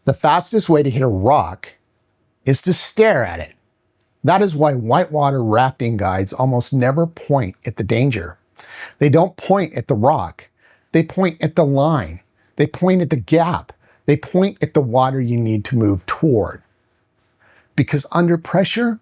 The fastest way to hit a rock is to stare at it. That is why whitewater rafting guides almost never point at the danger. They don't point at the rock. They point at the line. They point at the gap. They point at the water you need to move toward. Because under pressure,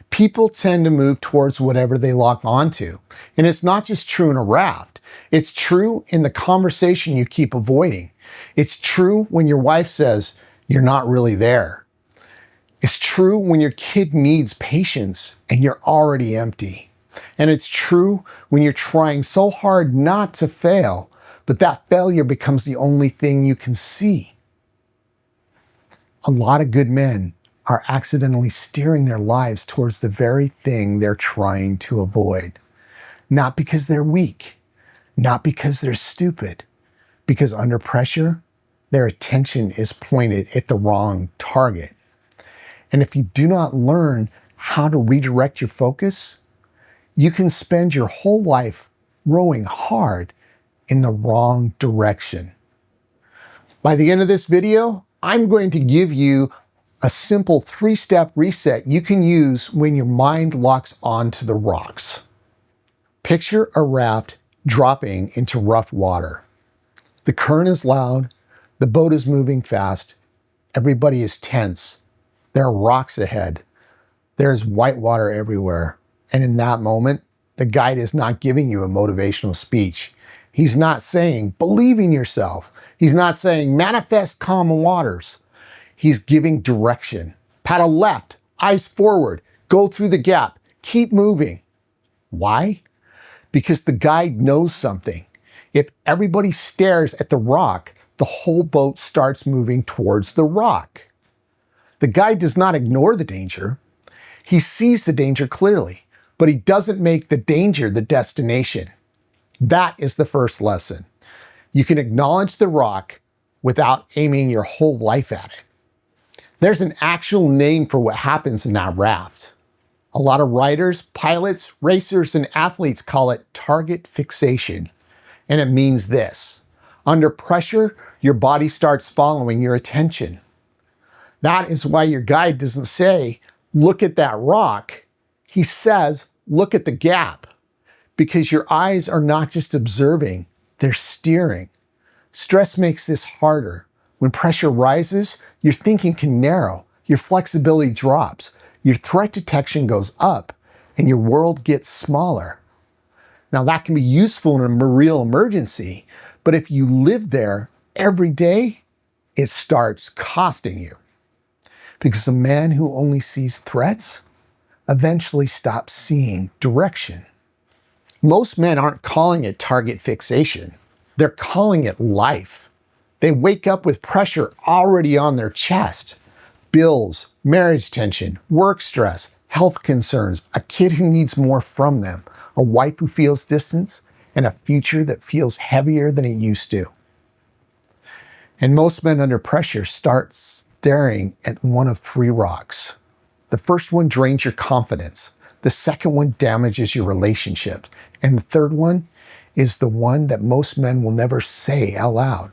people tend to move towards whatever they lock onto. And it's not just true in a raft. It's true in the conversation you keep avoiding. It's true when your wife says, "You're not really there." It's true when your kid needs patience and you're already empty. And it's true when you're trying so hard not to fail, but that failure becomes the only thing you can see. A lot of good men are accidentally steering their lives towards the very thing they're trying to avoid. Not because they're weak, not because they're stupid, because under pressure, their attention is pointed at the wrong target. And if you do not learn how to redirect your focus, you can spend your whole life rowing hard in the wrong direction. By the end of this video, I'm going to give you a simple 3-step reset you can use when your mind locks onto the rocks. Picture a raft dropping into rough water. The current is loud, the boat is moving fast, everybody is tense. There are rocks ahead. There's whitewater everywhere. And in that moment, the guide is not giving you a motivational speech. He's not saying, "Believe in yourself." He's not saying, "Manifest calm waters." He's giving direction. Paddle left, eyes forward, go through the gap, keep moving. Why? Because the guide knows something. If everybody stares at the rock, the whole boat starts moving towards the rock. The guide does not ignore the danger. He sees the danger clearly, but he doesn't make the danger the destination. That is the first lesson. You can acknowledge the rock without aiming your whole life at it. There's an actual name for what happens in that raft. A lot of riders, pilots, racers, and athletes call it target fixation. And it means this: under pressure, your body starts following your attention. That is why your guide doesn't say, "Look at that rock." He says, "Look at the gap." Because your eyes are not just observing, they're steering. Stress makes this harder. When pressure rises, your thinking can narrow, your flexibility drops, your threat detection goes up, and your world gets smaller. Now that can be useful in a real emergency, but if you live there every day, it starts costing you. Because a man who only sees threats eventually stops seeing direction. Most men aren't calling it target fixation. They're calling it life. They wake up with pressure already on their chest. Bills, marriage tension, work stress, health concerns, a kid who needs more from them, a wife who feels distance, and a future that feels heavier than it used to. And most men under pressure start staring at one of 3 rocks. The first one drains your confidence. The second one damages your relationships. And the third one is the one that most men will never say out loud.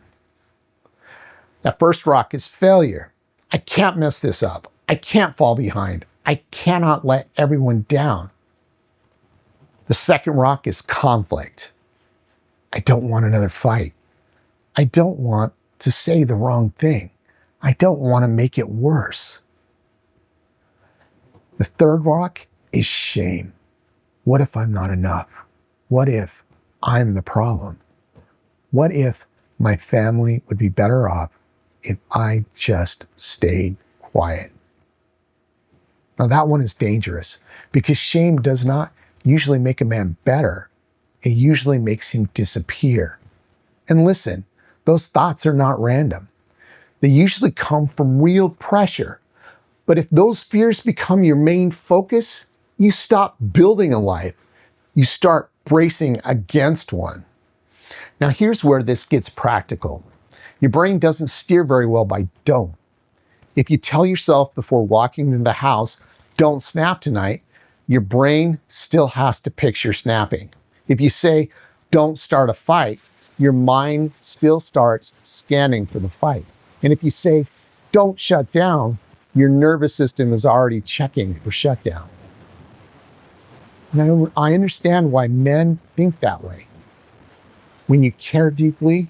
That first rock is failure. I can't mess this up. I can't fall behind. I cannot let everyone down. The second rock is conflict. I don't want another fight. I don't want to say the wrong thing. I don't want to make it worse. The third rock is shame. What if I'm not enough? What if I'm the problem? What if my family would be better off if I just stayed quiet? Now that one is dangerous because shame does not usually make a man better. It usually makes him disappear. And listen, those thoughts are not random. They usually come from real pressure. But if those fears become your main focus, you stop building a life. You start bracing against one. Now here's where this gets practical. Your brain doesn't steer very well by don't. If you tell yourself before walking into the house, "Don't snap tonight," your brain still has to picture snapping. If you say, "Don't start a fight," your mind still starts scanning for the fight. And if you say, don't shut down, your nervous system is already checking for shutdown. Now, I understand why men think that way. When you care deeply,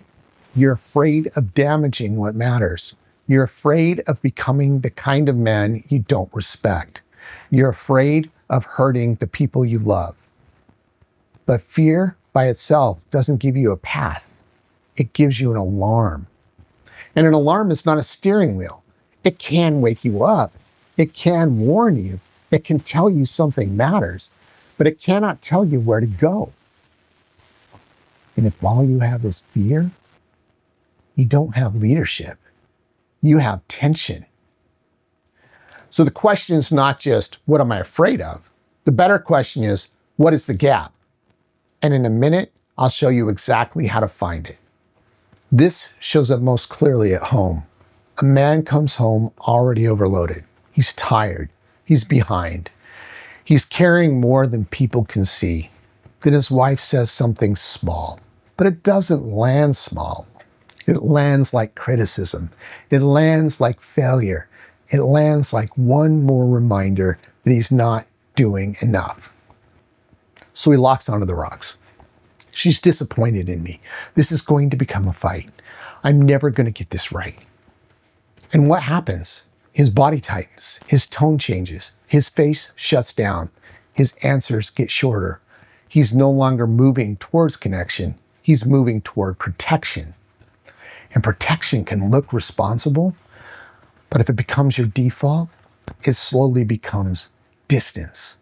you're afraid of damaging what matters. You're afraid of becoming the kind of man you don't respect. You're afraid of hurting the people you love. But fear by itself doesn't give you a path. It gives you an alarm. And an alarm is not a steering wheel. It can wake you up. It can warn you. It can tell you something matters, but it cannot tell you where to go. And if all you have is fear, you don't have leadership. You have tension. So the question is not just, what am I afraid of? The better question is, what is the gap? And in a minute, I'll show you exactly how to find it. This shows up most clearly at home. A man comes home already overloaded. He's tired. He's behind. He's carrying more than people can see. Then his wife says something small, but it doesn't land small. It lands like criticism. It lands like failure. It lands like one more reminder that he's not doing enough. So he locks onto the rocks. She's disappointed in me. This is going to become a fight. I'm never going to get this right. And what happens? His body tightens. His tone changes. His face shuts down. His answers get shorter. He's no longer moving towards connection. He's moving toward protection. And protection can look responsible, but if it becomes your default, it slowly becomes distance.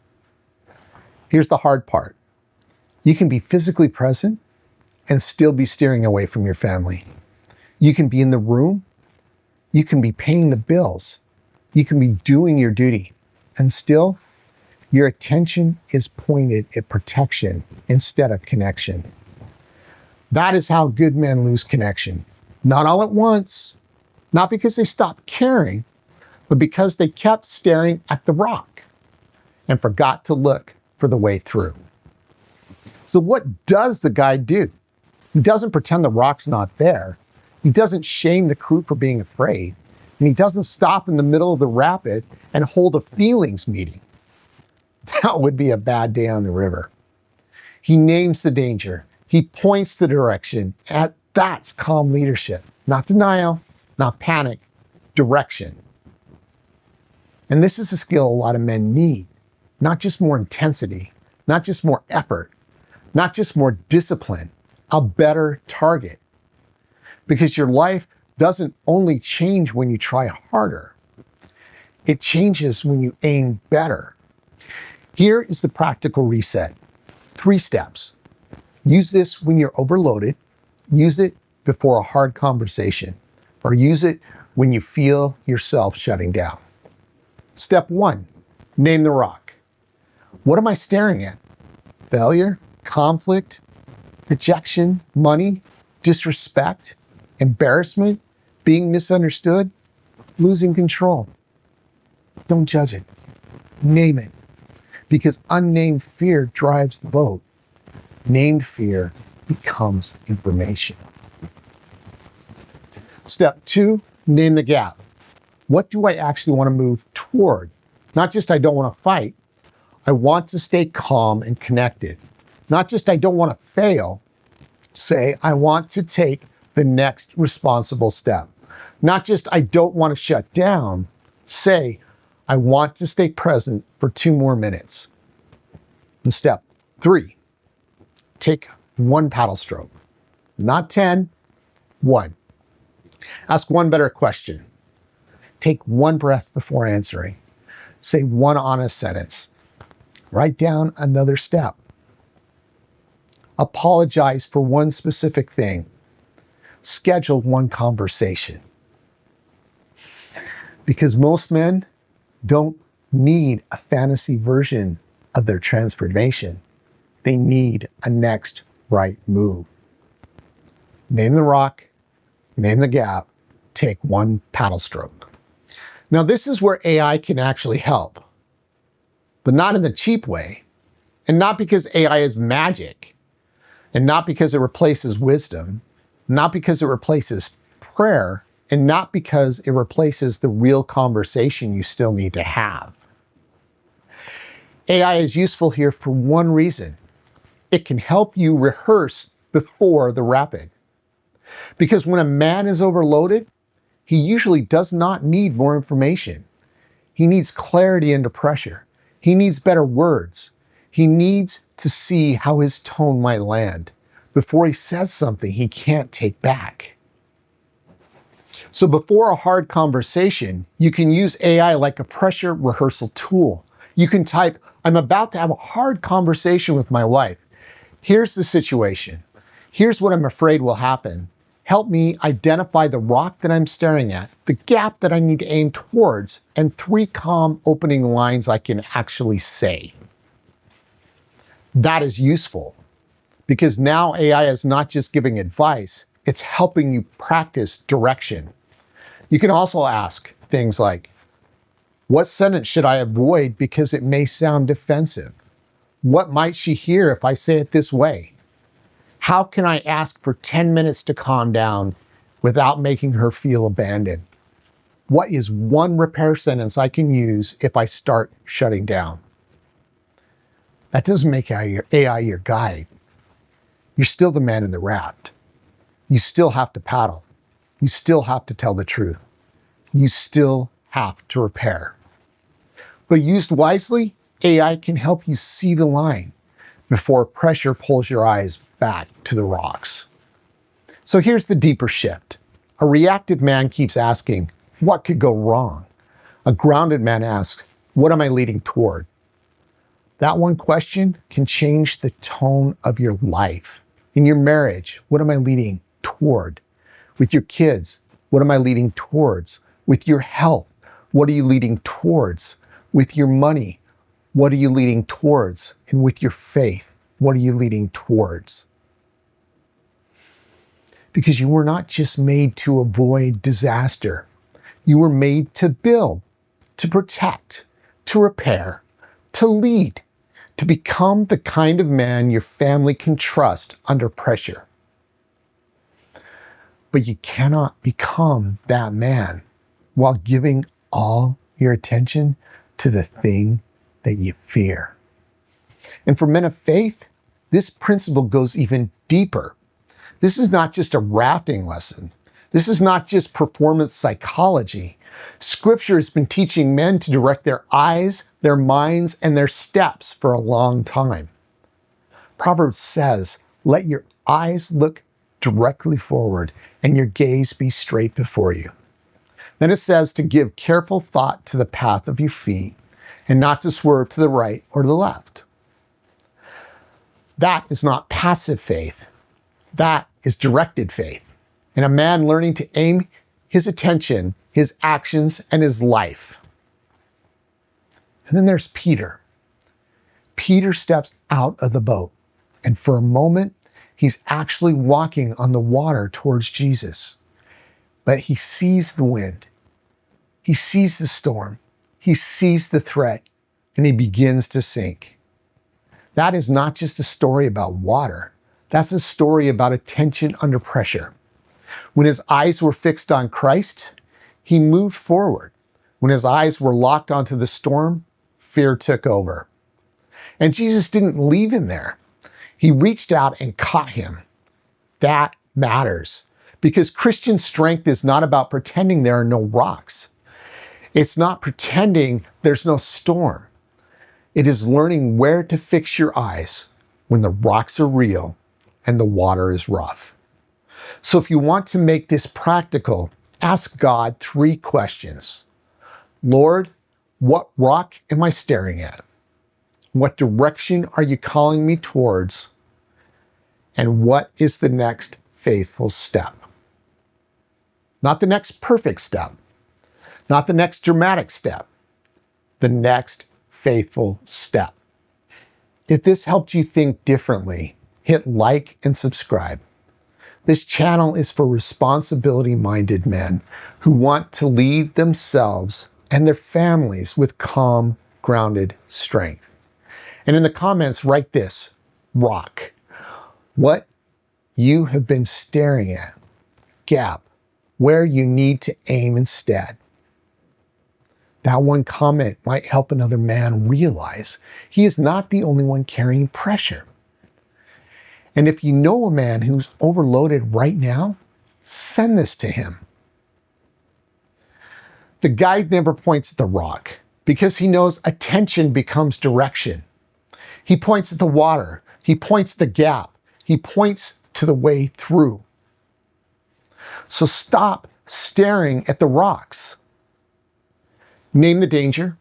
Here's the hard part. You can be physically present and still be steering away from your family. You can be in the room. You can be paying the bills. You can be doing your duty. And still, your attention is pointed at protection instead of connection. That is how good men lose connection. Not all at once, not because they stopped caring, but because they kept staring at the rock and forgot to look for the way through. So what does the guy do? He doesn't pretend the rock's not there. He doesn't shame the crew for being afraid. And he doesn't stop in the middle of the rapid and hold a feelings meeting. That would be a bad day on the river. He names the danger. He points the direction. That's calm leadership. Not denial, not panic, direction. And this is a skill a lot of men need. Not just more intensity, not just more effort, not just more discipline, a better target. Because your life doesn't only change when you try harder. It changes when you aim better. Here is the practical reset. 3 steps. Use this when you're overloaded. Use it before a hard conversation, or use it when you feel yourself shutting down. Step 1, name the rock. What am I staring at? Failure, conflict, rejection, money, disrespect, embarrassment, being misunderstood, losing control. Don't judge it. Name it. Because unnamed fear drives the boat. Named fear becomes information. Step 2, name the gap. What do I actually want to move toward? Not just I don't want to fight. I want to stay calm and connected. Not just I don't want to fail. Say I want to take the next responsible step. Not just I don't want to shut down. Say I want to stay present for 2 more minutes. And step 3, take 1 paddle stroke. Not 10, 1. Ask 1 better question. Take 1 breath before answering. Say 1 honest sentence. Write down another step. Apologize for 1 specific thing. Schedule 1 conversation. Because most men don't need a fantasy version of their transformation. They need a next right move. Name the rock, name the gap, take 1 paddle stroke. Now, this is where AI can actually help, but not in the cheap way, and not because AI is magic, and not because it replaces wisdom, not because it replaces prayer, and not because it replaces the real conversation you still need to have. AI is useful here for one reason. It can help you rehearse before the rapid. Because when a man is overloaded, he usually does not need more information. He needs clarity under pressure. He needs better words. He needs to see how his tone might land before he says something he can't take back. So before a hard conversation, you can use AI like a pressure rehearsal tool. You can type, "I'm about to have a hard conversation with my wife. Here's the situation. Here's what I'm afraid will happen. Help me identify the rock that I'm staring at, the gap that I need to aim towards, and 3 calm opening lines I can actually say." That is useful because now AI is not just giving advice, it's helping you practice direction. You can also ask things like, what sentence should I avoid because it may sound defensive? What might she hear if I say it this way? How can I ask for 10 minutes to calm down without making her feel abandoned? What is one repair sentence I can use if I start shutting down? That doesn't make AI your guide. You're still the man in the raft. You still have to paddle. You still have to tell the truth. You still have to repair. But used wisely, AI can help you see the line before pressure pulls your eyes back to the rocks. So here's the deeper shift. A reactive man keeps asking, what could go wrong? A grounded man asks, what am I leading toward? That one question can change the tone of your life. In your marriage, what am I leading toward? With your kids, what am I leading towards? With your health, what are you leading towards? With your money, what are you leading towards? And with your faith, what are you leading towards? Because you were not just made to avoid disaster. You were made to build, to protect, to repair, to lead, to become the kind of man your family can trust under pressure. But you cannot become that man while giving all your attention to the thing that you fear. And for men of faith, this principle goes even deeper. This is not just a rafting lesson. This is not just performance psychology. Scripture has been teaching men to direct their eyes, their minds, and their steps for a long time. Proverbs says, let your eyes look directly forward and your gaze be straight before you. Then it says to give careful thought to the path of your feet and not to swerve to the right or the left. That is not passive faith. That is directed faith. And a man learning to aim his attention, his actions, and his life. And then there's Peter. Peter steps out of the boat, and for a moment, he's actually walking on the water towards Jesus. But he sees the wind. He sees the storm. He sees the threat, and he begins to sink. That is not just a story about water. That's a story about attention under pressure. When his eyes were fixed on Christ, he moved forward. When his eyes were locked onto the storm, fear took over. And Jesus didn't leave him there. He reached out and caught him. That matters because Christian strength is not about pretending there are no rocks. It's not pretending there's no storm. It is learning where to fix your eyes when the rocks are real and the water is rough. So if you want to make this practical, ask God 3 questions. Lord, what rock am I staring at? What direction are you calling me towards? And what is the next faithful step? Not the next perfect step, not the next dramatic step, the next faithful step. If this helped you think differently, hit like and subscribe. This channel is for responsibility-minded men who want to lead themselves and their families with calm, grounded strength. And in the comments, write this, rock. What you have been staring at, gap, where you need to aim instead. That one comment might help another man realize he is not the only one carrying pressure. And if you know a man who's overloaded right now, send this to him. The guide never points at the rock because he knows attention becomes direction. He points at the water. He points at the gap. He points to the way through. So stop staring at the rocks. Name the danger,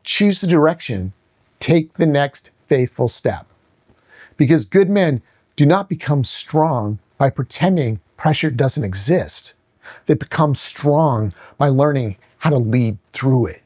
choose the direction, take the next faithful step. Because good men do not become strong by pretending pressure doesn't exist. They become strong by learning how to lead through it.